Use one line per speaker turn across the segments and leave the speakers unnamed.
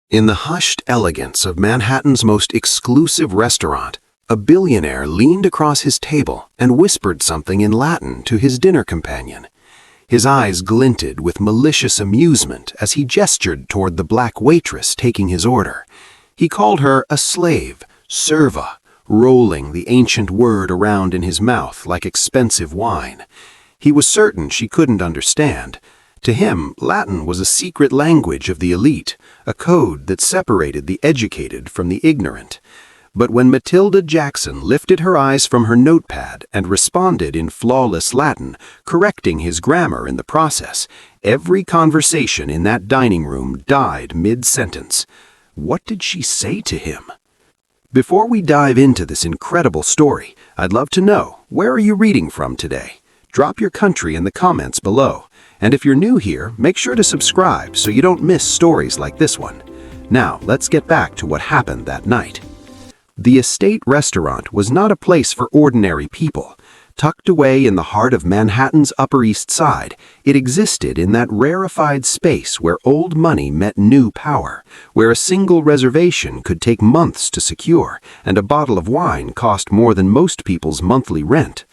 In the hushed elegance of Manhattan's most exclusive restaurant, a billionaire leaned across his table and whispered something in Latin to his dinner companion. His eyes glinted with malicious amusement as he gestured toward the black waitress taking his order. He called her a slave, serva, rolling the ancient word around in his mouth like expensive wine. He was certain she couldn't understand. To him, Latin was a secret language of the elite, a code that separated the educated from the ignorant. But when Mathilda Jackson lifted her eyes from her notepad and responded in flawless Latin, correcting his grammar in the process, every conversation in that dining room died mid-sentence. What did she say to him? Before we dive into this incredible story, I'd love to know, where are you reading from today? Drop your country in the comments below. And if you're new here, make sure to subscribe so you don't miss stories like this one. Now, let's get back to what happened that night. The Estate restaurant was not a place for ordinary people. Tucked away in the heart of Manhattan's Upper East Side, it existed in that rarefied space where old money met new power, where a single reservation could take months to secure, and a bottle of wine cost more than most people's monthly rent.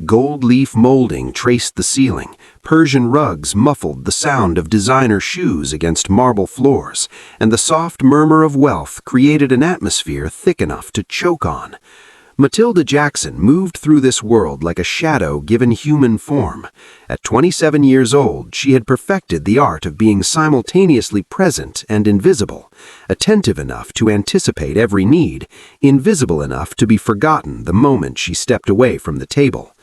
Gold leaf molding traced the ceiling, Persian rugs muffled the sound of designer shoes against marble floors, and the soft murmur of wealth created an atmosphere thick enough to choke on. Mathilda Jackson moved through this world like a shadow given human form. At 27 years old, she had perfected the art of being simultaneously present and invisible, attentive enough to anticipate every need, invisible enough to be forgotten the moment she stepped away from the table.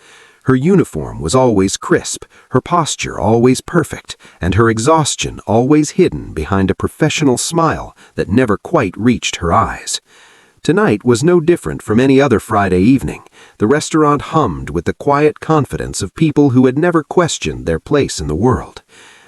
Her uniform was always crisp, her posture always perfect, and her exhaustion always hidden behind a professional smile that never quite reached her eyes. Tonight was no different from any other Friday evening. The restaurant hummed with the quiet confidence of people who had never questioned their place in the world.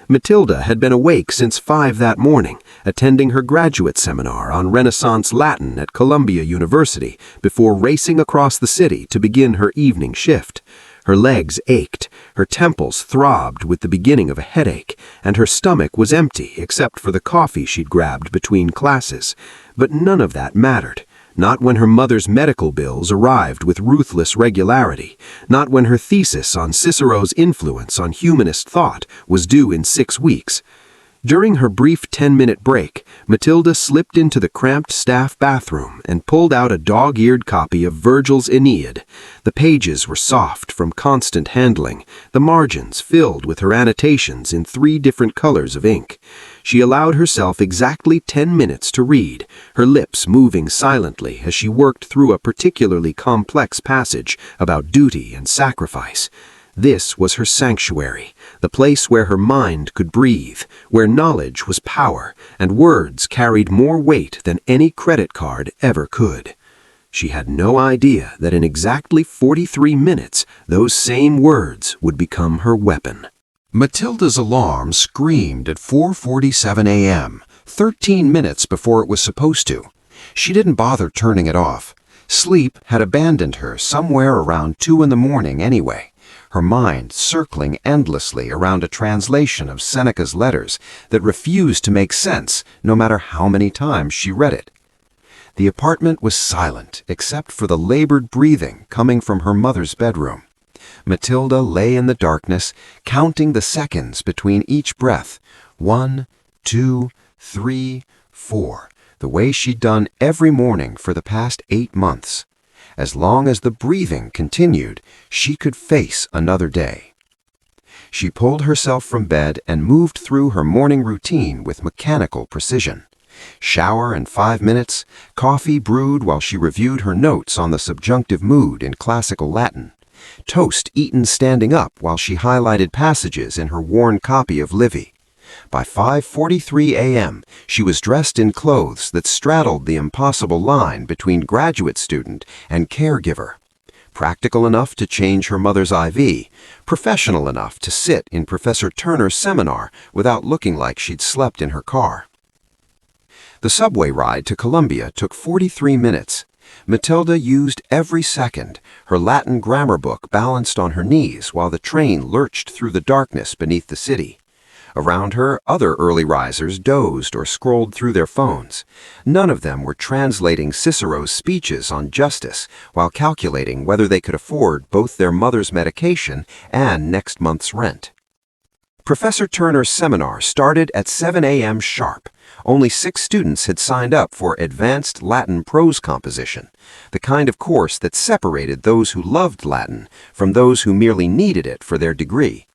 Mathilda had been awake since 5 that morning, attending her graduate seminar on Renaissance Latin at Columbia University before racing across the city to begin her evening shift. Her legs ached, her temples throbbed with the beginning of a headache, and her stomach was empty except for the coffee she'd grabbed between classes. But none of that mattered. Not when her mother's medical bills arrived with ruthless regularity, not when her thesis on Cicero's influence on humanist thought was due in 6 weeks. During her brief 10-minute break, Mathilda slipped into the cramped staff bathroom and pulled out a dog-eared copy of Virgil's Aeneid. The pages were soft from constant handling, the margins filled with her annotations in 3 different colors of ink. She allowed herself exactly 10 minutes to read, her lips moving silently as she worked through a particularly complex passage about duty and sacrifice. This was her sanctuary, the place where her mind could breathe, where knowledge was power, and words carried more weight than any credit card ever could. She had no idea that in exactly 43 minutes, those same words would become her weapon. Mathilda's alarm screamed at 4:47 a.m., 13 minutes before it was supposed to. She didn't bother turning it off. Sleep had abandoned her somewhere around 2 in the morning anyway, her mind circling endlessly around a translation of Seneca's letters that refused to make sense no matter how many times she read it. The apartment was silent except for the labored breathing coming from her mother's bedroom. Mathilda lay in the darkness, counting the seconds between each breath. 1, 2, 3, 4, the way she'd done every morning for the past 8 months. As long as the breathing continued, she could face another day. She pulled herself from bed and moved through her morning routine with mechanical precision. Shower in 5 minutes, coffee brewed while she reviewed her notes on the subjunctive mood in classical Latin. Toast eaten standing up while she highlighted passages in her worn copy of Livy. By 5:43 a.m., she was dressed in clothes that straddled the impossible line between graduate student and caregiver. Practical enough to change her mother's IV, professional enough to sit in Professor Turner's seminar without looking like she'd slept in her car. The subway ride to Columbia took 43 minutes. Mathilda used every second, her Latin grammar book balanced on her knees while the train lurched through the darkness beneath the city.
Around her, other early risers dozed or scrolled through their phones. None of them were translating Cicero's speeches on justice while calculating whether they could afford both their mother's medication and next month's rent. Professor Turner's seminar started at 7 a.m. sharp. Only 6 students had signed up for Advanced Latin Prose Composition, the kind of course that separated those who loved Latin from those who merely needed it for their degree.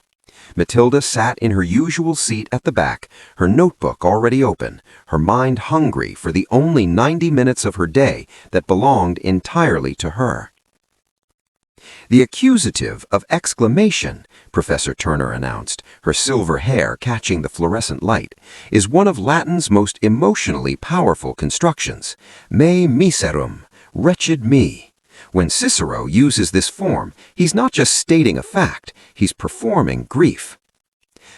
Mathilda sat in her usual seat at the back, her notebook already open, her mind hungry for the only 90 minutes of her day that belonged entirely to her. The accusative of exclamation, Professor Turner announced, her silver hair catching the fluorescent light, is one of Latin's most emotionally powerful constructions. Me miserum, wretched me. When Cicero uses this form, he's not just stating a fact, he's performing grief.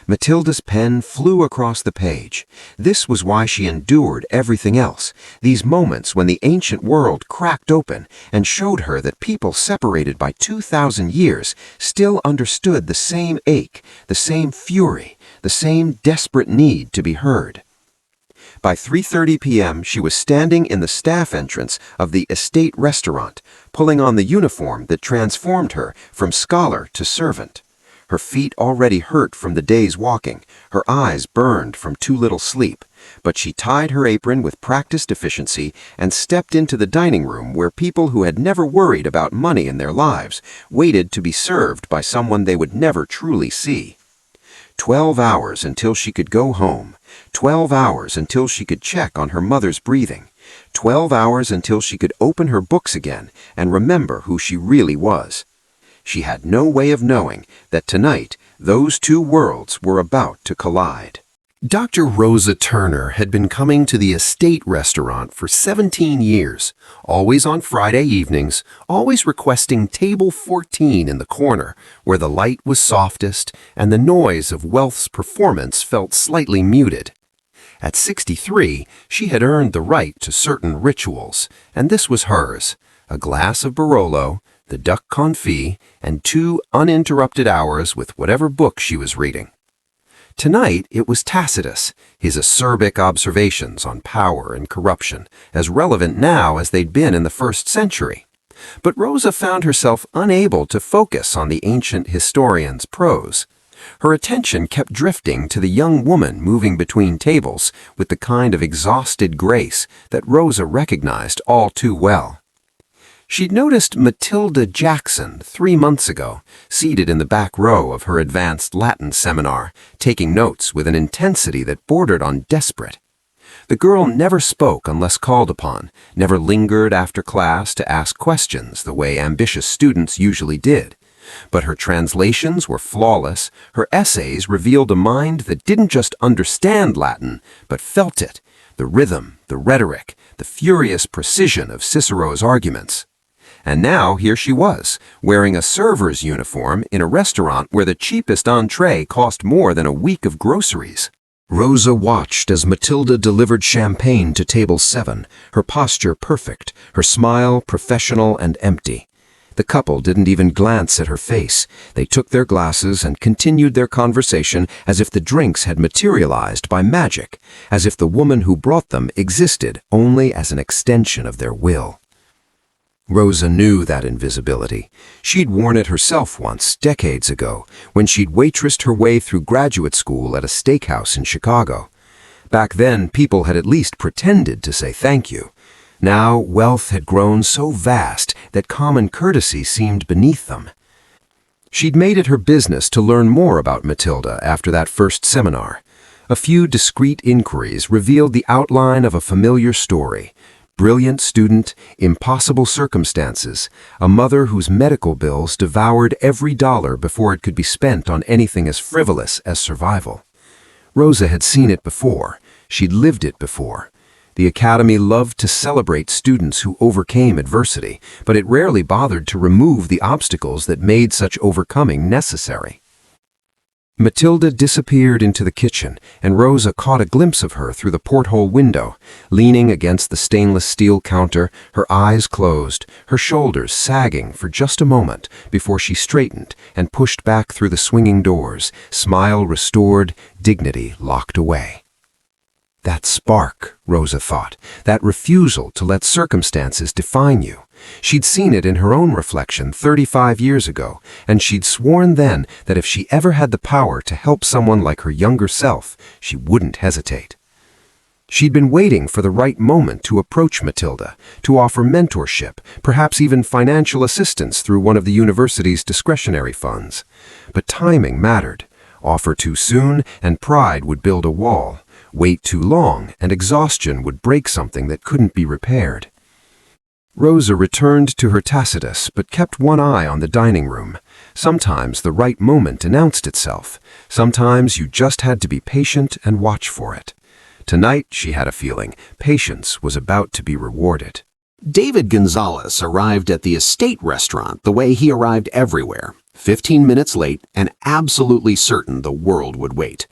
Mathilda's pen flew across the page. This was why she endured everything else, these moments when the ancient world cracked open and showed her that people separated by 2,000 years still understood the same ache, the same fury, the same desperate need to be heard. By 3:30 p.m., she was standing in the staff entrance of the Estate restaurant, pulling on the uniform that transformed her from scholar to servant. Her feet already hurt from the day's walking, her eyes burned from too little sleep, but she tied her apron with practiced efficiency and stepped into the dining room where people who had never worried about money in their lives waited to be served by someone they would never truly see. 12 hours until she could go home, 12 hours until she could check on her mother's breathing, 12 hours until she could open her books again and remember who she really was. She had no way of knowing that tonight those two worlds were about to collide.
Dr. Rosa Turner had been coming to the Estate restaurant for 17 years, always on Friday evenings, always requesting table 14 in the corner, where the light was softest and the noise of Wealth's performance felt slightly muted. At 63, she had earned the right to certain rituals, and this was hers: a glass of Barolo, the duck confit, and 2 uninterrupted hours with whatever book she was reading. Tonight it was Tacitus, his acerbic observations on power and corruption, as relevant now as they'd been in the 1st century. But Rosa found herself unable to focus on the ancient historian's prose. Her attention kept drifting to the young woman moving between tables with the kind of exhausted grace that Rosa recognized all too well. She'd noticed Mathilda Jackson 3 months ago, seated in the back row of her advanced Latin seminar, taking notes with an intensity that bordered on desperate. The girl never spoke unless called upon, never lingered after class to ask questions the way ambitious students usually did. But her translations were flawless, her essays revealed a mind that didn't just understand Latin, but felt it, the rhythm, the rhetoric, the furious precision of Cicero's arguments. And now here she was, wearing a server's uniform in a restaurant where the cheapest entree cost more than a week of groceries. Rosa watched as Mathilda delivered champagne to table 7, her posture perfect, her smile professional and empty. The couple didn't even glance at her face. They took their glasses and continued their conversation as if the drinks had materialized by magic, as if the woman who brought them existed only as an extension of their will. Rosa knew that invisibility. She'd worn it herself once, decades ago, when she'd waitressed her way through graduate school at a steakhouse in Chicago. Back then, people had at least pretended to say thank you. Now, wealth had grown so vast that common courtesy seemed beneath them. She'd made it her business to learn more about Mathilda after that first seminar. A few discreet inquiries revealed the outline of a familiar story. Brilliant student, impossible circumstances, a mother whose medical bills devoured every dollar before it could be spent on anything as frivolous as survival. Rosa had seen it before. She'd lived it before. The Academy loved to celebrate students who overcame adversity, but it rarely bothered to remove the obstacles that made such overcoming necessary.
Mathilda disappeared into the kitchen, and Rosa caught a glimpse of her through the porthole window, leaning against the stainless steel counter, her eyes closed, her shoulders sagging for just a moment before she straightened and pushed back through the swinging doors, smile restored, dignity locked away. That spark, Rosa thought, that refusal to let circumstances define you. She'd seen it in her own reflection 35 years ago, and she'd sworn then that if she ever had the power to help someone like her younger self, she wouldn't hesitate. She'd been waiting for the right moment to approach Mathilda, to offer mentorship, perhaps even financial assistance through one of the university's discretionary funds. But timing mattered. Offer too soon, and pride would build a wall. Wait too long, and exhaustion would break something that couldn't be repaired. Rosa returned to her Tacitus, but kept one eye on the dining room. Sometimes the right moment announced itself. Sometimes you just had to be patient and watch for it. Tonight, she had a feeling, patience was about to be rewarded.
David Gonzalez arrived at the estate restaurant the way he arrived everywhere, 15 minutes late and absolutely certain the world would wait.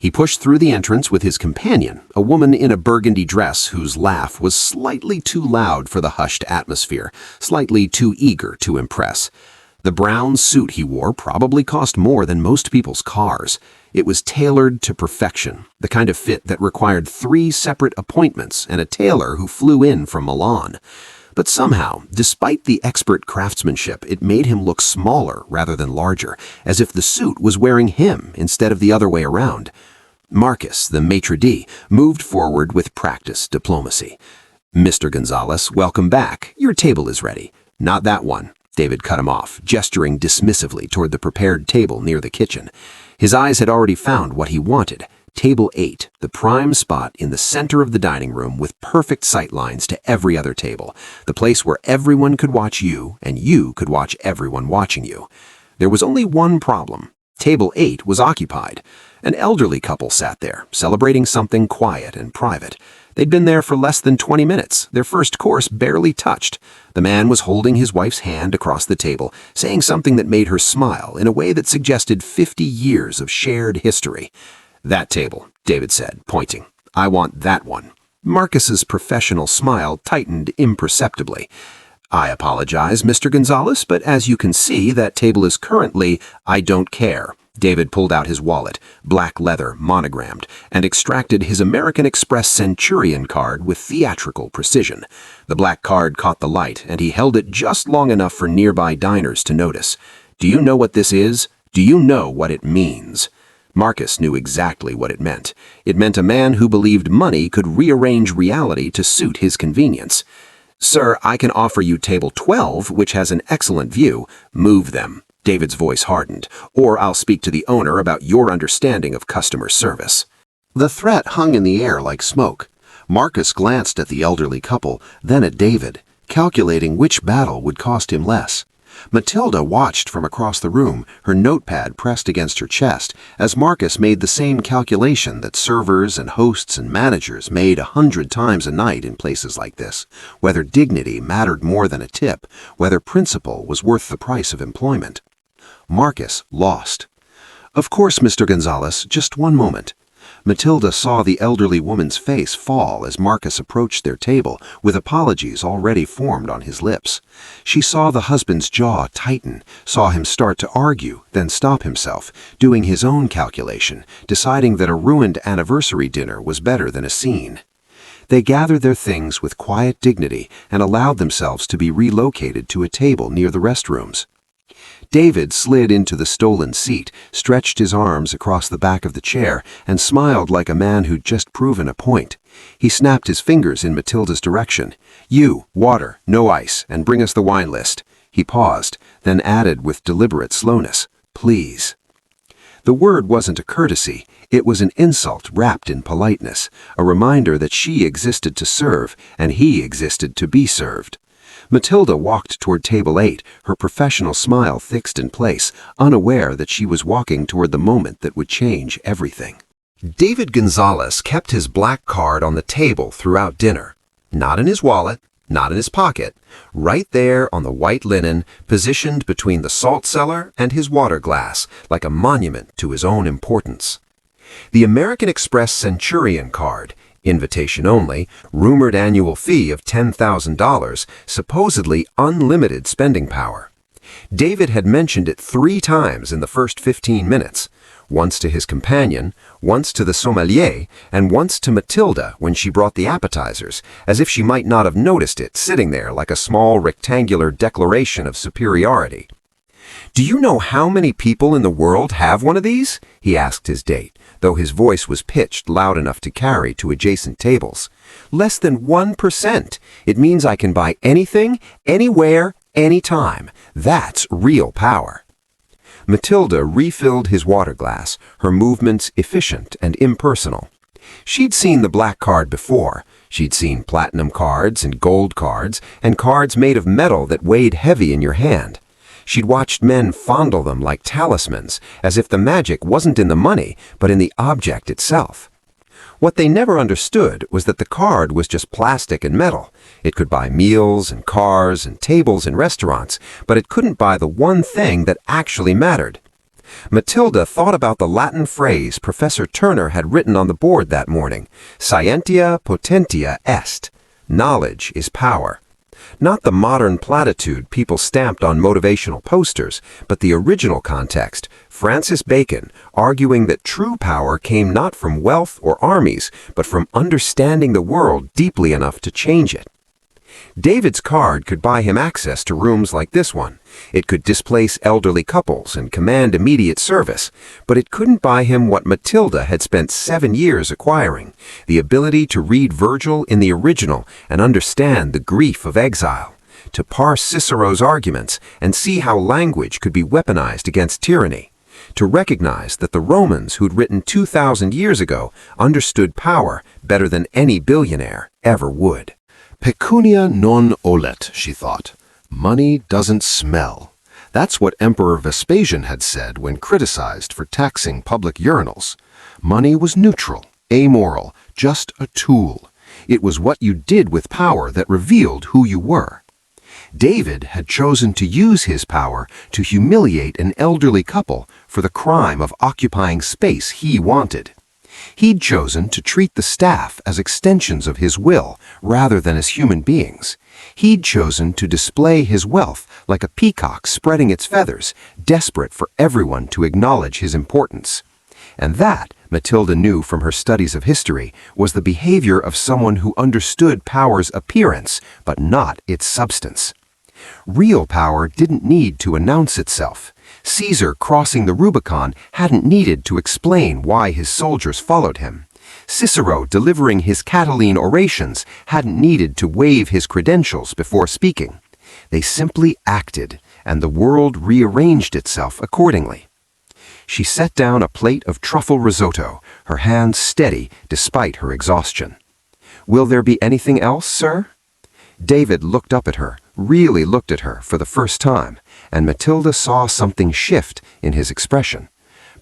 He pushed through the entrance with his companion, a woman in a burgundy dress whose laugh was slightly too loud for the hushed atmosphere, slightly too eager to impress. The brown suit he wore probably cost more than most people's cars. It was tailored to perfection, the kind of fit that required 3 separate appointments and a tailor who flew in from Milan. But somehow, despite the expert craftsmanship, it made him look smaller rather than larger, as if the suit was wearing him instead of the other way around. Marcus, the maitre d', moved forward with practiced diplomacy. "Mr. Gonzalez, welcome back. Your table is ready." "Not that one." David cut him off, gesturing dismissively toward the prepared table near the kitchen. His eyes had already found what he wanted. Table 8, the prime spot in the center of the dining room with perfect sight lines to every other table, the place where everyone could watch you and you could watch everyone watching you. There was only one problem. Table 8 was occupied. An elderly couple sat there, celebrating something quiet and private. They'd been there for less than 20 minutes, their first course barely touched. The man was holding his wife's hand across the table, saying something that made her smile in a way that suggested 50 years of shared history. "That table," David said, pointing. "I want that one." Marcus's professional smile tightened imperceptibly. "I apologize, Mr. Gonzalez, but as you can see, that table is currently—" "I don't care." David pulled out his wallet, black leather, monogrammed, and extracted his American Express Centurion card with theatrical precision. The black card caught the light, and he held it just long enough for nearby diners to notice. "Do you know what this is? Do you know what it means?" Marcus knew exactly what it meant. It meant a man who believed money could rearrange reality to suit his convenience. "Sir, I can offer you table 12, which has an excellent view. Move them." David's voice hardened. "Or I'll speak to the owner about your understanding of customer service." The threat hung in the air like smoke. Marcus glanced at the elderly couple, then at David, calculating which battle would cost him less. Mathilda watched from across the room, her notepad pressed against her chest, as Marcus made the same calculation that servers and hosts and managers made 100 times a night in places like this, whether dignity mattered more than a tip, whether principle was worth the price of employment. Marcus lost. "Of course, Mr. Gonzalez, just one moment." Mathilda saw the elderly woman's face fall as Marcus approached their table, with apologies already formed on his lips. She saw the husband's jaw tighten, saw him start to argue, then stop himself, doing his own calculation, deciding that a ruined anniversary dinner was better than a scene. They gathered their things with quiet dignity and allowed themselves to be relocated to a table near the restrooms. David slid into the stolen seat, stretched his arms across the back of the chair, and smiled like a man who'd just proven a point. He snapped his fingers in Mathilda's direction. "You, water, no ice, and bring us the wine list." He paused, then added with deliberate slowness, "Please." The word wasn't a courtesy, it was an insult wrapped in politeness, a reminder that she existed to serve, and he existed to be served. Mathilda walked toward table 8, her professional smile fixed in place, unaware that she was walking toward the moment that would change everything. David Gonzalez kept his black card on the table throughout dinner. Not in his wallet,
Not in his pocket. Right there on the white linen, positioned between the salt cellar and his water glass, like a monument to his own importance. The American Express Centurion card, invitation only, rumored annual fee of $10,000, supposedly unlimited spending power. David had mentioned it 3 times in the first 15 minutes, once to his companion, once to the sommelier, and once to Mathilda when she brought the appetizers, as if she might not have noticed it sitting there like a small rectangular declaration of superiority. "Do you know how many people in the world have one of these?" he asked his date, though his voice was pitched loud enough to carry to adjacent tables. "Less than 1%. It means I can buy anything, anywhere, anytime. That's real power." Mathilda refilled his water glass, her movements efficient and impersonal. She'd seen the black card before. She'd seen platinum cards and gold cards and cards made of metal that weighed heavy in your hand. She'd watched men fondle them like talismans, as if the magic wasn't in the money, but in the object itself. What they never understood was that the card was just plastic and metal. It could buy meals and cars and tables in restaurants, but it couldn't buy the one thing that actually mattered. Mathilda thought about the Latin phrase Professor Turner had written on the board that morning, "Scientia potentia est." Knowledge is power. Not the modern platitude people stamped on motivational posters, but the original context, Francis Bacon arguing that true power came not from wealth or armies, but from understanding the world deeply enough to change it. David's card could buy him access to rooms like this one. It could displace elderly couples and command immediate service, but it couldn't buy him what Mathilda had spent 7 years acquiring, the ability to read Virgil in the original and understand the grief of exile, to parse Cicero's arguments and see how language could be weaponized against tyranny, to recognize that the Romans who'd written 2,000 years ago understood power better than any billionaire ever would.
Pecunia non olet, she thought. Money doesn't smell. That's what Emperor Vespasian had said when criticized for taxing public urinals. Money was neutral, amoral, just a tool. It was what you did with power that revealed who you were. David had chosen to use his power to humiliate an elderly couple for the crime of occupying space he wanted. He'd chosen to treat the staff as extensions of his will rather than as human beings. He'd chosen to display his wealth like a peacock spreading its feathers, desperate for everyone to acknowledge his importance. And that, Mathilda knew from her studies of history, was the behavior of someone who understood power's appearance, but not its substance. Real power didn't need to announce itself. Caesar crossing the Rubicon hadn't needed to explain why his soldiers followed him. Cicero delivering his Catiline orations hadn't needed to wave his credentials before speaking. They simply acted, and the world rearranged itself accordingly. She set down a plate of truffle risotto, her hands steady despite her exhaustion. "Will there be anything else, sir?" David looked up at her, really looked at her for the first time, and Mathilda saw something shift in his expression.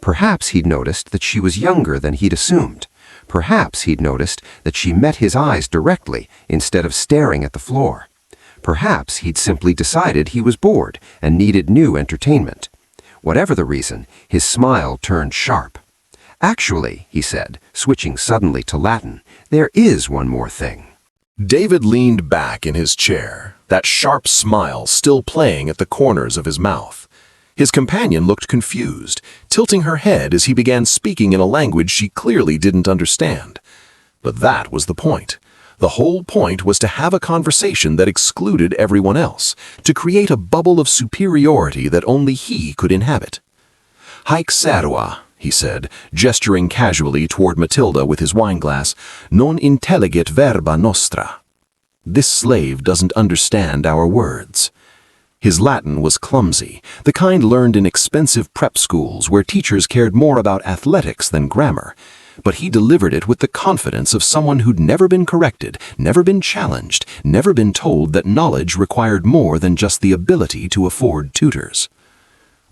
Perhaps he'd noticed that she was younger than he'd assumed. Perhaps he'd noticed that she met his eyes directly instead of staring at the floor. Perhaps he'd simply decided he was bored and needed new entertainment. Whatever the reason, his smile turned sharp. "Actually," he said, switching suddenly to Latin, "there is one more thing."
David leaned back in his chair, that sharp smile still playing at the corners of his mouth. His companion looked confused, tilting her head as he began speaking in a language she clearly didn't understand. But that was the point. The whole point was to have a conversation that excluded everyone else, to create a bubble of superiority that only he could inhabit. "Haec serva," he said, gesturing casually toward Mathilda with his wineglass, "non intelligit verba nostra." This slave doesn't understand our words. His Latin was clumsy, the kind learned in expensive prep schools where teachers cared more about athletics than grammar, but he delivered it with the confidence of someone who'd never been corrected, never been challenged, never been told that knowledge required more than just the ability to afford tutors.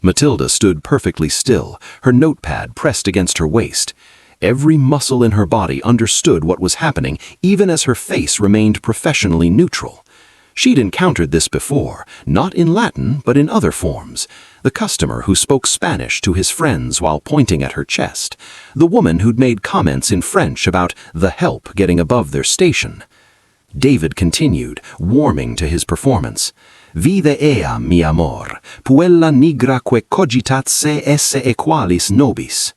Mathilda stood perfectly still, her notepad pressed against her waist. Every muscle in her body understood what was happening, even as her face remained professionally neutral. She'd encountered this before, not in Latin, but in other forms. The customer who spoke Spanish to his friends while pointing at her chest. The woman who'd made comments in French about the help getting above their station. David continued, warming to his performance. Vide ea, mi amor, puella nigra que cogitatse esse equalis nobis.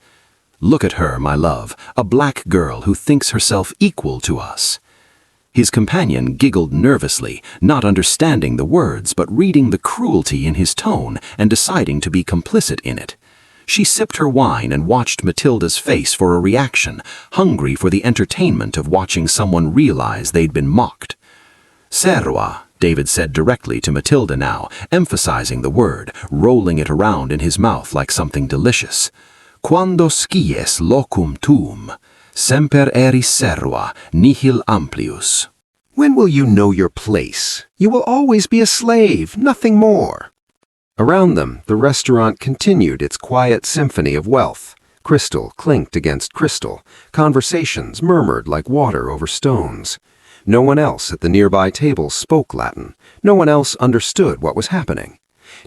Look at her, my love, a black girl who thinks herself equal to us. His companion giggled nervously, not understanding the words but reading the cruelty in his tone and deciding to be complicit in it. She sipped her wine and watched Mathilda's face for a reaction, hungry for the entertainment of watching someone realize they'd been mocked. Serva, David said directly to Mathilda now, emphasizing the word, rolling it around in his mouth like something delicious. Quando scies locum tuum, semper eris serva, nihil amplius.
When will you know your place? You will always be a slave, nothing more. Around them, the restaurant continued its quiet symphony of wealth. Crystal clinked against crystal. Conversations murmured like water over stones. No one else at the nearby tables spoke Latin. No one else understood what was happening.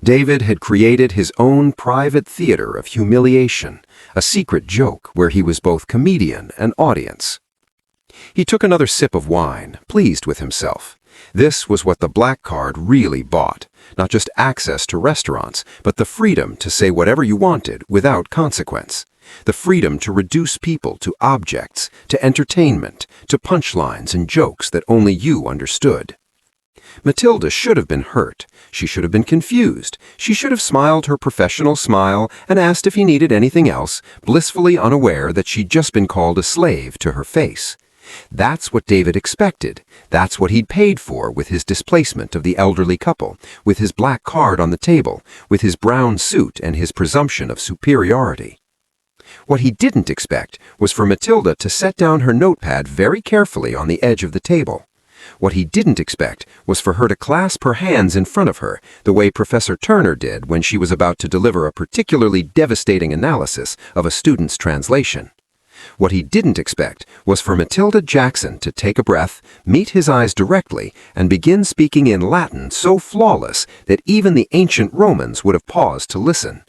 David had created his own private theater of humiliation, a secret joke where he was both comedian and audience. He took another sip of wine, pleased with himself. This was what the black card really bought, not just access to restaurants, but the freedom to say whatever you wanted without consequence. The freedom to reduce people to objects, to entertainment, to punchlines and jokes that only you understood. Mathilda should have been hurt. She should have been confused. She should have smiled her professional smile and asked if he needed anything else, blissfully unaware that she'd just been called a slave to her face. That's what David expected. That's what he'd paid for with his displacement of the elderly couple, with his black card on the table, with his brown suit and his presumption of superiority. What he didn't expect was for Mathilda to set down her notepad very carefully on the edge of the table. What he didn't expect was for her to clasp her hands in front of her, the way Professor Turner did when she was about to deliver a particularly devastating analysis of a student's translation. What he didn't expect was for Mathilda Jackson to take a breath, meet his eyes directly, and begin speaking in Latin so flawless that even the ancient Romans would have paused to listen.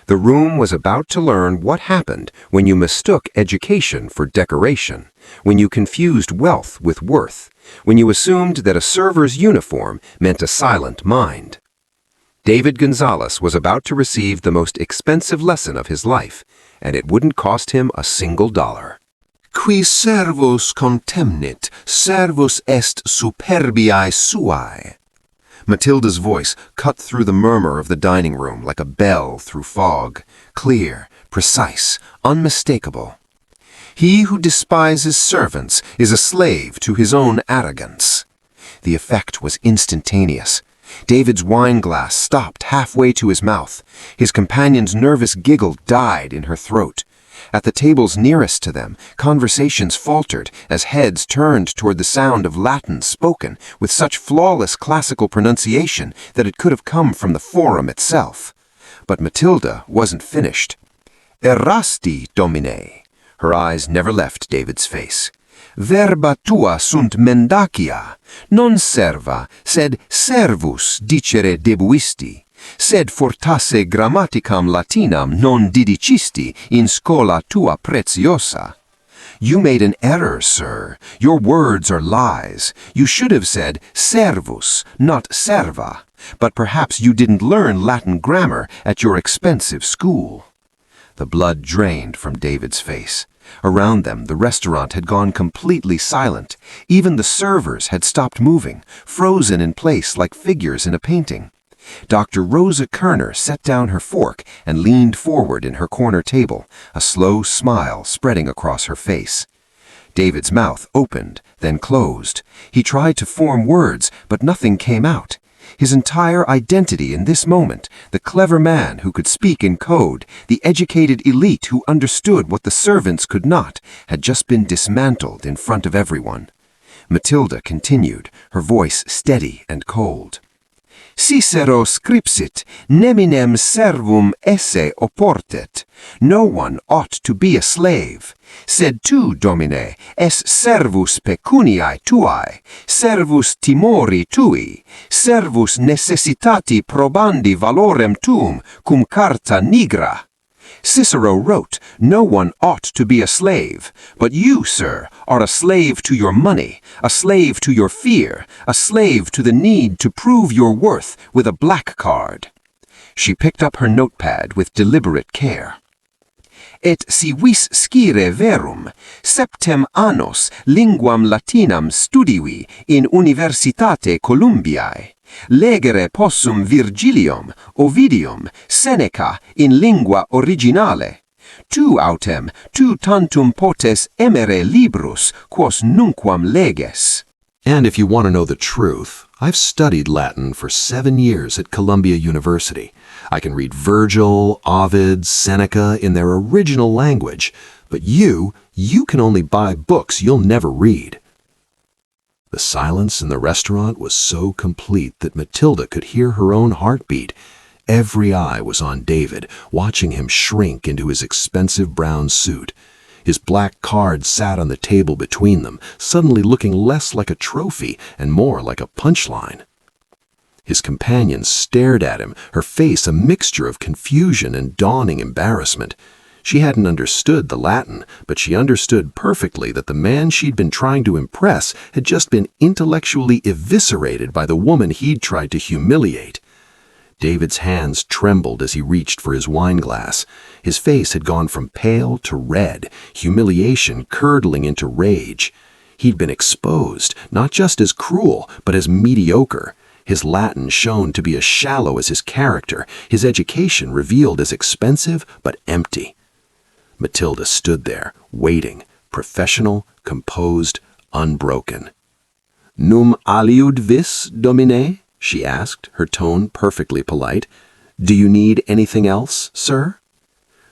The room was about to learn what happened when you mistook education for decoration, when you confused wealth with worth, when you assumed that a server's uniform meant a silent mind. David Gonzalez was about to receive the most expensive lesson of his life, and it wouldn't cost him a single dollar.
Qui servus contemnit, servus est superbiae suae. Mathilda's voice cut through the murmur of the dining room like a bell through fog, clear, precise, unmistakable. He who despises servants is a slave to his own arrogance. The effect was instantaneous. David's wine glass stopped halfway to his mouth. His companion's nervous giggle died in her throat. At the tables nearest to them, conversations faltered as heads turned toward the sound of Latin spoken with such flawless classical pronunciation that it could have come from the forum itself. But Mathilda wasn't finished. Errasti, domine. Her eyes never left David's face. Verba tua sunt mendacia, non serva, sed servus dicere debuisti, sed fortasse grammaticam Latinam non didicisti in scola tua preziosa. You made an error, sir. Your words are lies. You should have said servus, not serva. But perhaps you didn't learn Latin grammar at your expensive school. The blood drained from David's face. Around them, the restaurant had gone completely silent. Even the servers had stopped moving, frozen in place like figures in a painting. Dr. Rosa Kerner set down her fork and leaned forward in her corner table, a slow smile spreading across her face. David's mouth opened, then closed. He tried to form words, but nothing came out. His entire identity in this moment, the clever man who could speak in code, the educated elite who understood what the servants could not, had just been dismantled in front of everyone. Mathilda continued, her voice steady and cold.
Cicero scripsit, neminem servum esse oportet. No one ought to be a slave. Sed tu, Domine, es servus pecuniae tuae, servus timori tui, servus necessitati probandi valorem tuum cum carta nigra. Cicero wrote, no one ought to be a slave, but you, sir, are a slave to your money, a slave to your fear, a slave to the need to prove your worth with a black card. She picked up her notepad with deliberate care. Et si vis scire verum, septem annos linguam latinam studivi in universitate Columbiae, legere possum Virgilium, Ovidium, Seneca in lingua originale. Tu autem, tu tantum potes emere librus, quos nunquam leges.
And if you want to know the truth, I've studied Latin for 7 years at Columbia University. I can read Virgil, Ovid, Seneca in their original language, but you can only buy books you'll never read. The silence in the restaurant was so complete that Mathilda could hear her own heartbeat. Every eye was on David, watching him shrink into his expensive brown suit. His black card sat on the table between them, suddenly looking less like a trophy and more like a punchline. His companion stared at him, her face a mixture of confusion and dawning embarrassment. She hadn't understood the Latin, but she understood perfectly that the man she'd been trying to impress had just been intellectually eviscerated by the woman he'd tried to humiliate. David's hands trembled as he reached for his wineglass. His face had gone from pale to red, humiliation curdling into rage. He'd been exposed, not just as cruel, but as mediocre. His Latin shown to be as shallow as his character, his education revealed as expensive but empty. Mathilda stood there, waiting, professional, composed, unbroken. "Num aliud vis, Domine?" she asked, her tone perfectly polite. "Do you need anything else, sir?"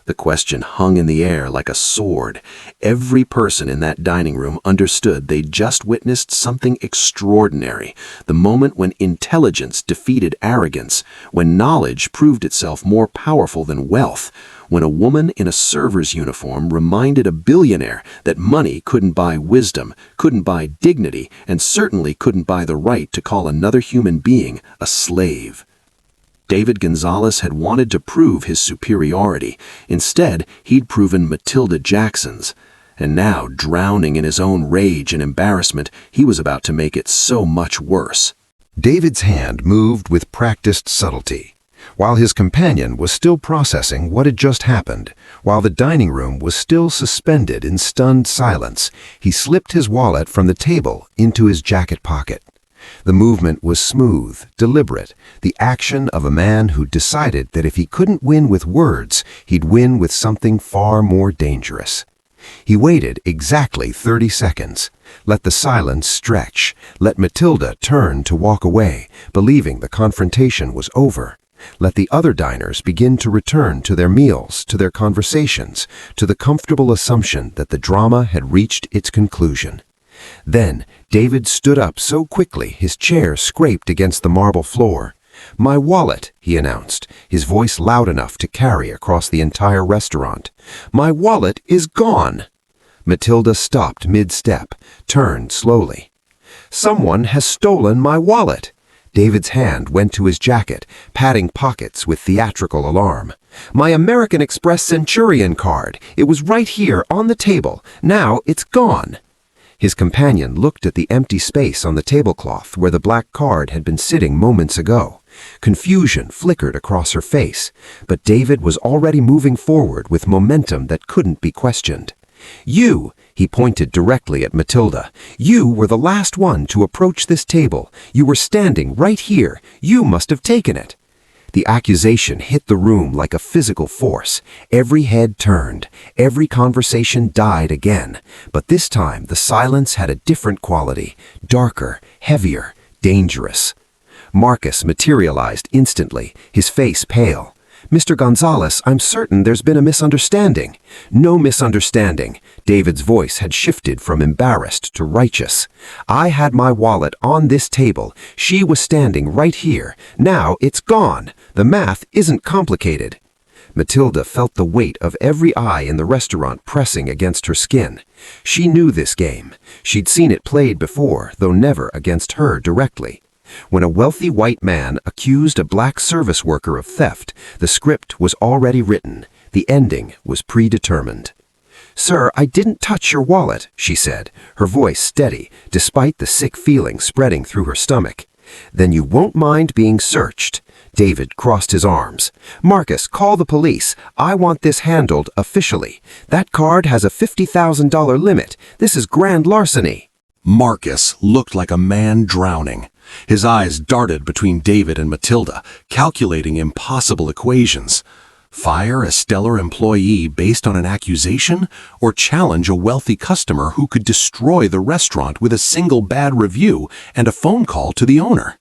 The question hung in the air like a sword. Every person in that dining room understood they'd just witnessed something extraordinary, the moment when intelligence defeated arrogance, when knowledge proved itself more powerful than wealth, when a woman in a server's uniform reminded a billionaire that money couldn't buy wisdom, couldn't buy dignity, and certainly couldn't buy the right to call another human being a slave. David Gonzalez had wanted to prove his superiority. Instead, he'd proven Mathilda Jackson's. And now, drowning in his own rage and embarrassment, he was about to make it so much worse.
David's hand moved with practiced subtlety. While his companion was still processing what had just happened, while the dining room was still suspended in stunned silence, he slipped his wallet from the table into his jacket pocket. The movement was smooth, deliberate, the action of a man who decided that if he couldn't win with words, he'd win with something far more dangerous. He waited exactly 30 seconds, let the silence stretch, let Mathilda turn to walk away, believing the confrontation was over. Let the other diners begin to return to their meals, to their conversations, to the comfortable assumption that the drama had reached its conclusion. Then David stood up so quickly his chair scraped against the marble floor. "My wallet," he announced, his voice loud enough to carry across the entire restaurant. "My wallet is gone." Mathilda stopped mid-step, turned slowly. "Someone has stolen my wallet." David's hand went to his jacket, patting pockets with theatrical alarm. "My American Express Centurion card. It was right here on the table. Now it's gone." His companion looked at the empty space on the tablecloth where the black card had been sitting moments ago. Confusion flickered across her face, but David was already moving forward with momentum that couldn't be questioned. "You," he pointed directly at Mathilda, "you were the last one to approach this table. You were standing right here. You must have taken it." The accusation hit the room like a physical force. Every head turned. Every conversation died again. But this time the silence had a different quality, darker, heavier, dangerous. Marcus materialized instantly, his face pale.
Mr. Gonzalez, I'm certain there's been a misunderstanding. No misunderstanding. David's voice had shifted from embarrassed to righteous. I had my wallet on this table. She was standing right here. Now it's gone. The math isn't complicated. Mathilda felt the weight of every eye in the restaurant pressing against her skin. She knew this game. She'd seen it played before, though never against her directly. When a wealthy white man accused a black service worker of theft, the script was already written. The ending was predetermined. "Sir, I didn't touch your wallet," she said, her voice steady, despite the sick feeling spreading through her stomach. "Then you won't mind being searched." David crossed his arms. "Marcus, call the police. I want this handled officially. That card has a $50,000 limit. This is grand larceny."
Marcus looked like a man drowning. His eyes darted between David and Mathilda, calculating impossible equations. Fire a stellar employee based on an accusation, or challenge a wealthy customer who could destroy the restaurant with a single bad review and a phone call to the owner?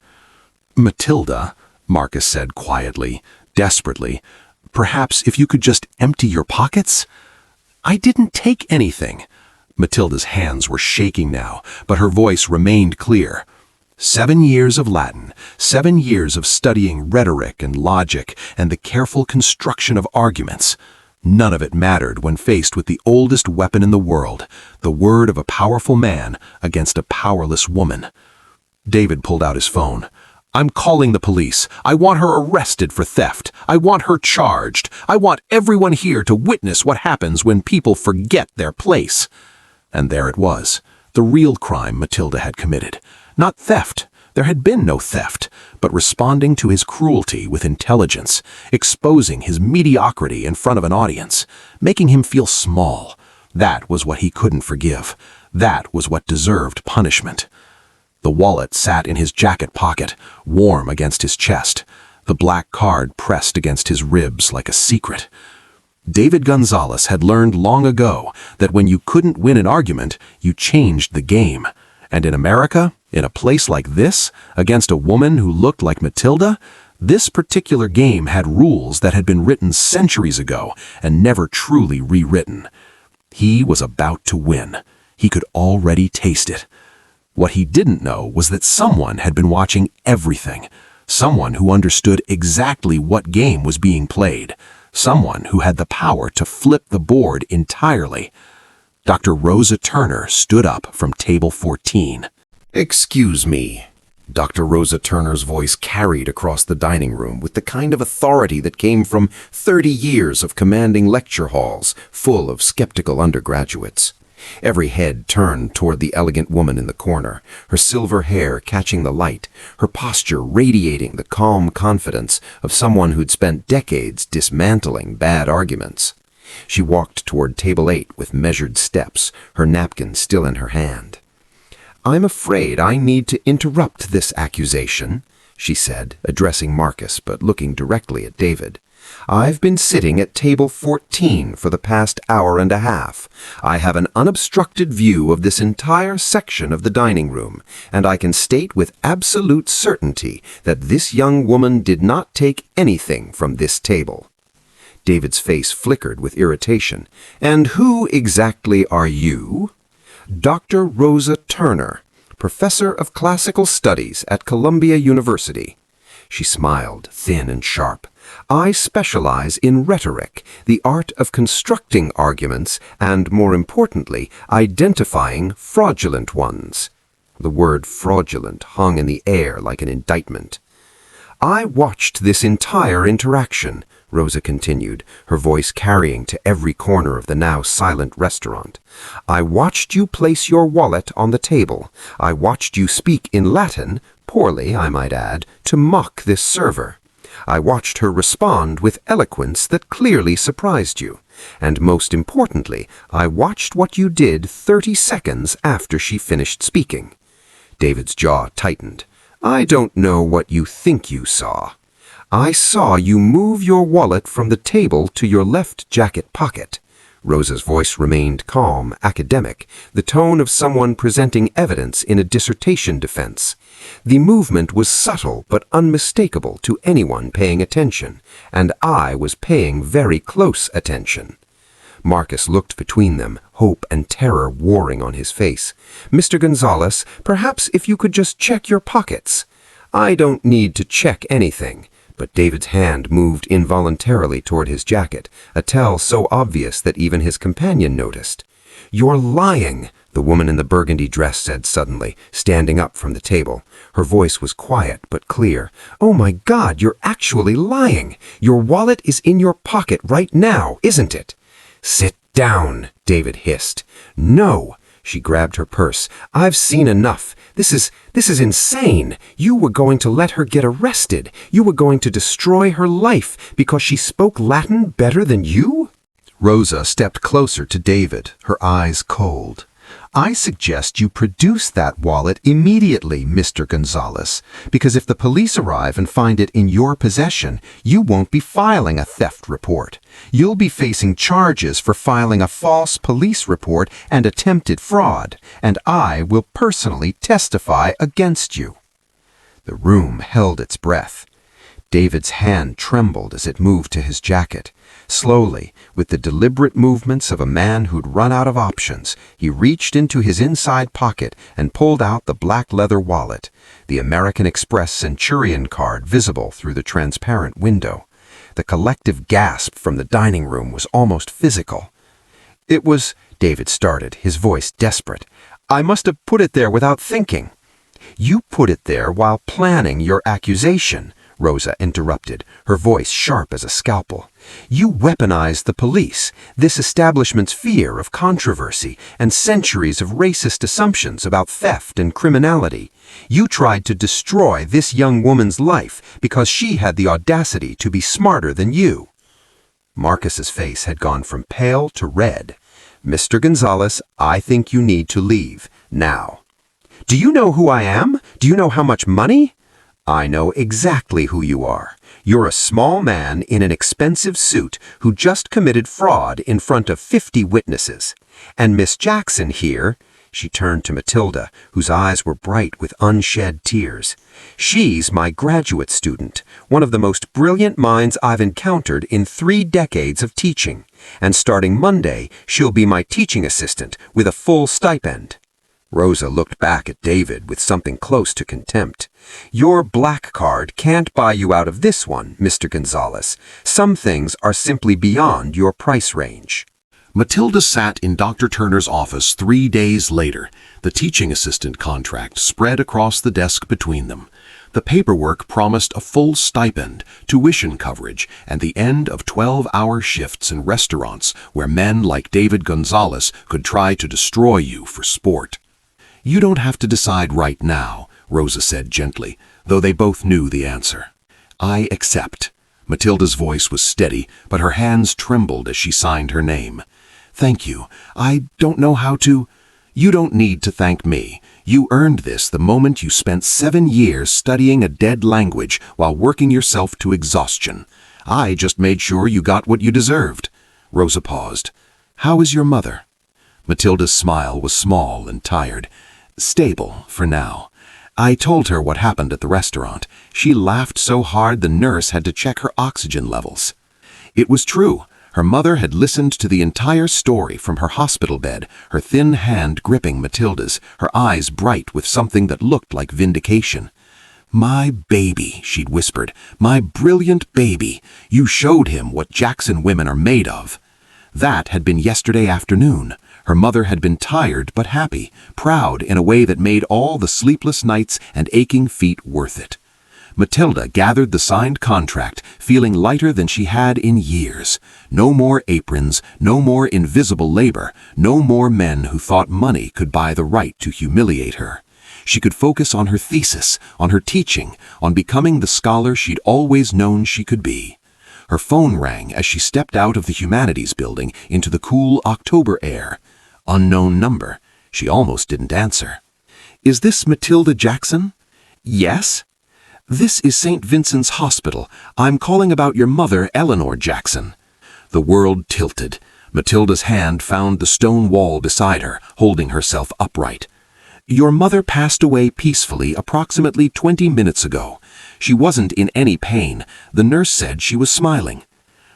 "Mathilda," Marcus said quietly, desperately, "perhaps if you could just empty your pockets?" "I didn't take anything." Mathilda's hands were shaking now, but her voice remained clear. 7 years of Latin, 7 years of studying rhetoric and logic and the careful construction of arguments. None of it mattered when faced with the oldest weapon in the world, the word of a powerful man against a powerless woman. David pulled out his phone. "I'm calling the police. I want her arrested for theft. I want her charged. I want everyone here to witness what happens when people forget their place." And there it was, the real crime Mathilda had committed. Not theft. There had been no theft, but responding to his cruelty with intelligence, exposing his mediocrity in front of an audience, making him feel small. That was what he couldn't forgive. That was what deserved punishment. The wallet sat in his jacket pocket, warm against his chest, the black card pressed against his ribs like a secret. David Gonzalez had learned long ago that when you couldn't win an argument, you changed the game. And in America, in a place like this, against a woman who looked like Mathilda, this particular game had rules that had been written centuries ago and never truly rewritten. He was about to win. He could already taste it. What he didn't know was that someone had been watching everything. Someone who understood exactly what game was being played. Someone who had the power to flip the board entirely. Dr. Rosa Turner stood up from table 14.
"Excuse me." Dr. Rosa Turner's voice carried across the dining room with the kind of authority that came from 30 years of commanding lecture halls full of skeptical undergraduates. Every head turned toward the elegant woman in the corner, her silver hair catching the light, her posture radiating the calm confidence of someone who'd spent decades dismantling bad arguments. She walked toward table 8 with measured steps, her napkin still in her hand. "I'm afraid I need to interrupt this accusation," she said, addressing Marcus but looking directly at David. "I've been sitting at table 14 for the past hour and a half. I have an unobstructed view of this entire section of the dining room, and I can state with absolute certainty that this young woman did not take anything from this table." David's face flickered with irritation. "And who exactly are you?" "Dr. Rosa Turner, professor of classical studies at Columbia University." She smiled, thin and sharp. "I specialize in rhetoric, the art of constructing arguments and, more importantly, identifying fraudulent ones." The word fraudulent hung in the air like an indictment. "I watched this entire interaction," Rosa continued, her voice carrying to every corner of the now silent restaurant. "I watched you place your wallet on the table. I watched you speak in Latin, poorly, I might add, to mock this server. I watched her respond with eloquence that clearly surprised you. And most importantly, I watched what you did 30 seconds after she finished speaking." David's jaw tightened. "I don't know what you think you saw. I saw you move your wallet from the table to your left jacket pocket."
Rosa's voice remained calm, academic, the tone of someone presenting evidence in a dissertation defense. The movement was subtle but unmistakable to anyone paying attention, and I was paying very close attention. Marcus looked between them, hope and terror warring on his face. "Mr. Gonzalez, perhaps if you could just check your pockets." "I don't need to check anything." But David's hand moved involuntarily toward his jacket, a tell so obvious that even his companion noticed. "You're lying," the woman in the burgundy dress said suddenly, standing up from the table. Her voice was quiet but clear. "Oh my God, you're actually lying! Your wallet is in your pocket right now, isn't it?" "Sit down," David hissed. "No." She grabbed her purse. "I've seen enough. This is insane. You were going to let her get arrested. You were going to destroy her life because she spoke Latin better than you?"
Rosa stepped closer to David, her eyes cold. "I suggest you produce that wallet immediately, Mr. Gonzalez, because if the police arrive and find it in your possession, you won't be filing a theft report. You'll be facing charges for filing a false police report and attempted fraud, and I will personally testify against you." The room held its breath. David's hand trembled as it moved to his jacket. Slowly, with the deliberate movements of a man who'd run out of options, he reached into his inside pocket and pulled out the black leather wallet, the American Express Centurion card visible through the transparent window. The collective gasp from the dining room was almost physical. "It was," David started, his voice desperate. "I must have put it there without thinking." "You put it there while planning your accusation," Rosa interrupted, her voice sharp as a scalpel. "You weaponized the police, this establishment's fear of controversy, and centuries of racist assumptions about theft and criminality. You tried to destroy this young woman's life because she had the audacity to be smarter than you." Marcus's face had gone from pale to red. "Mr. Gonzalez, I think you need to leave, now." "Do you know who I am? Do you know how much money?" "I know exactly who you are. You're a small man in an expensive suit who just committed fraud in front of 50 witnesses. And Miss Jackson here," she turned to Mathilda, whose eyes were bright with unshed tears. "She's my graduate student, one of the most brilliant minds I've encountered in 3 decades of teaching. And starting Monday, she'll be my teaching assistant with a full stipend." Rosa looked back at David with something close to contempt. "Your black card can't buy you out of this one, Mr. Gonzalez. Some things are simply beyond your price range."
Mathilda sat in Dr. Turner's office 3 days later, the teaching assistant contract spread across the desk between them. The paperwork promised a full stipend, tuition coverage, and the end of 12-hour shifts in restaurants where men like David Gonzalez could try to destroy you for sport. "You don't have to decide right now," Rosa said gently, though they both knew the answer. "I accept." Mathilda's voice was steady, but her hands trembled as she signed her name. "Thank you. I don't know how to—" "You don't need to thank me. You earned this the moment you spent 7 years studying a dead language while working yourself to exhaustion. I just made sure you got what you deserved." Rosa paused. "How is your mother?" Mathilda's smile was small and tired. "Stable, for now. I told her what happened at the restaurant. She laughed so hard the nurse had to check her oxygen levels." It was true. Her mother had listened to the entire story from her hospital bed, her thin hand gripping Mathilda's, her eyes bright with something that looked like vindication. "My baby," she'd whispered, "my brilliant baby. You showed him what Jackson women are made of." That had been yesterday afternoon. Her mother had been tired but happy, proud in a way that made all the sleepless nights and aching feet worth it. Mathilda gathered the signed contract, feeling lighter than she had in years. No more aprons, no more invisible labor, no more men who thought money could buy the right to humiliate her. She could focus on her thesis, on her teaching, on becoming the scholar she'd always known she could be. Her phone rang as she stepped out of the humanities building into the cool October air. Unknown number. She almost didn't answer. "Is this Mathilda Jackson?" "Yes." "This is St. Vincent's Hospital. I'm calling about your mother, Eleanor Jackson." The world tilted. Mathilda's hand found the stone wall beside her, holding herself upright. "Your mother passed away peacefully approximately 20 minutes ago. She wasn't in any pain. The nurse said she was smiling."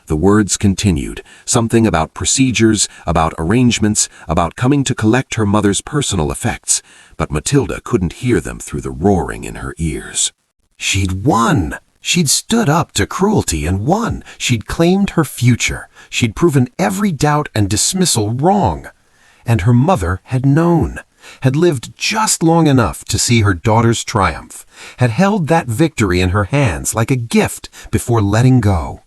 The words continued, something about procedures, about arrangements, about coming to collect her mother's personal effects, but Mathilda couldn't hear them through the roaring in her ears.
She'd won! She'd stood up to cruelty and won. She'd claimed her future. She'd proven every doubt and dismissal wrong. And her mother had known, had lived just long enough to see her daughter's triumph, had held that victory in her hands like a gift before letting go.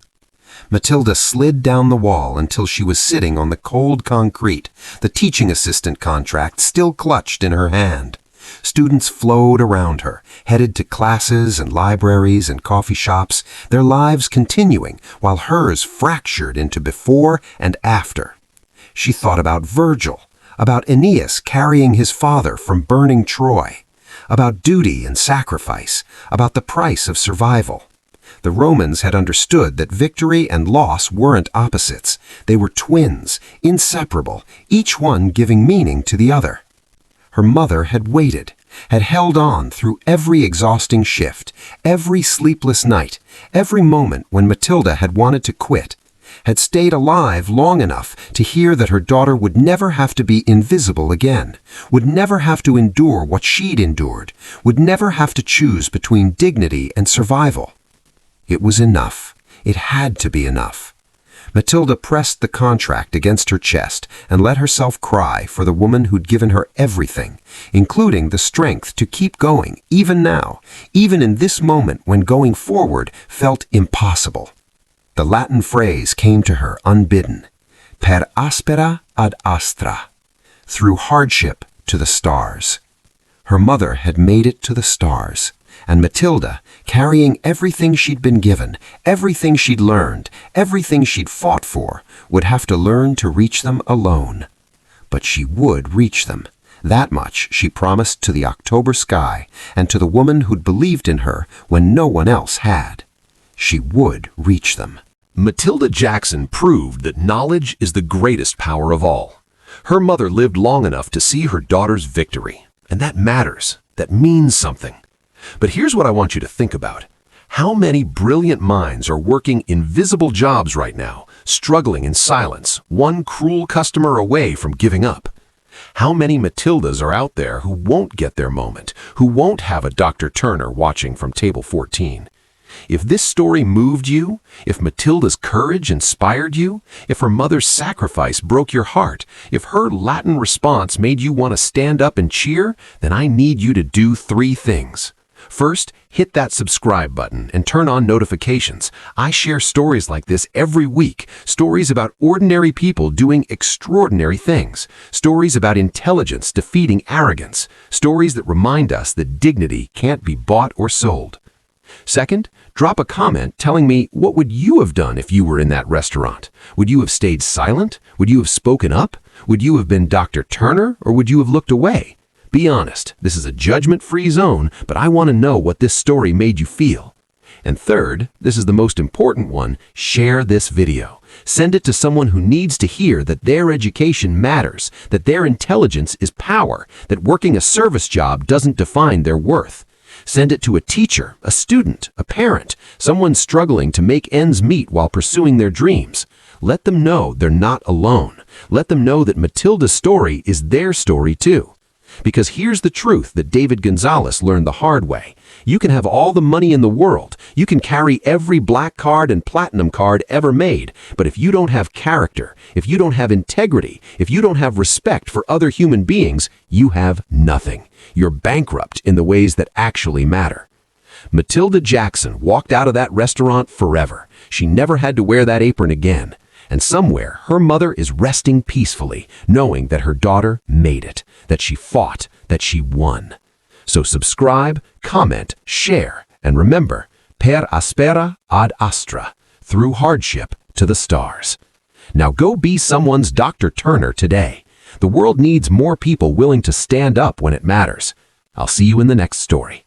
Mathilda slid down the wall until she was sitting on the cold concrete, the teaching assistant contract still clutched in her hand. Students flowed around her, headed to classes and libraries and coffee shops, their lives continuing while hers fractured into before and after. She thought about Virgil, about Aeneas carrying his father from burning Troy, about duty and sacrifice, about the price of survival. The Romans had understood that victory and loss weren't opposites. They were twins, inseparable, each one giving meaning to the other. Her mother had waited, had held on through every exhausting shift, every sleepless night, every moment when Mathilda had wanted to quit, had stayed alive long enough to hear that her daughter would never have to be invisible again, would never have to endure what she'd endured, would never have to choose between dignity and survival. It was enough. It had to be enough. Mathilda pressed the contract against her chest and let herself cry for the woman who'd given her everything, including the strength to keep going, even now, even in this moment when going forward felt impossible. The Latin phrase came to her unbidden, per aspera ad astra, through hardship to the stars. Her mother had made it to the stars, and Mathilda, carrying everything she'd been given, everything she'd learned, everything she'd fought for, would have to learn to reach them alone. But she would reach them. That much she promised to the October sky and to the woman who'd believed in her when no one else had. She would reach them.
Mathilda Jackson proved that knowledge is the greatest power of all. Her mother lived long enough to see her daughter's victory, and that matters. That means something. But here's what I want you to think about. How many brilliant minds are working invisible jobs right now, struggling in silence, one cruel customer away from giving up? How many Mathildas are out there who won't get their moment, who won't have a Dr. Turner watching from table 14? If this story moved you, if Mathilda's courage inspired you, if her mother's sacrifice broke your heart, if her Latin response made you want to stand up and cheer, then I need you to do 3 things. First, hit that subscribe button and turn on notifications. I share stories like this every week, stories about ordinary people doing extraordinary things, stories about intelligence defeating arrogance, stories that remind us that dignity can't be bought or sold. Second, drop a comment telling me what would you have done if you were in that restaurant. Would you have stayed silent? Would you have spoken up? Would you have been Dr. Turner, or would you have looked away? Be honest, this is a judgment-free zone, but I want to know what this story made you feel. And third, this is the most important one, share this video. Send it to someone who needs to hear that their education matters, that their intelligence is power, that working a service job doesn't define their worth. Send it to a teacher, a student, a parent, someone struggling to make ends meet while pursuing their dreams. Let them know they're not alone. Let them know that Mathilda's story is their story too. Because here's the truth that David Gonzalez learned the hard way. You can have all the money in the world. You can carry every black card and platinum card ever made. But if you don't have character, if you don't have integrity, if you don't have respect for other human beings, you have nothing. You're bankrupt in the ways that actually matter. Mathilda Jackson walked out of that restaurant forever. She never had to wear that apron again. And somewhere, her mother is resting peacefully, knowing that her daughter made it, that she fought, that she won. So subscribe, comment, share, and remember, per aspera ad astra, through hardship to the stars. Now go be someone's Dr. Turner today. The world needs more people willing to stand up when it matters. I'll see you in the next story.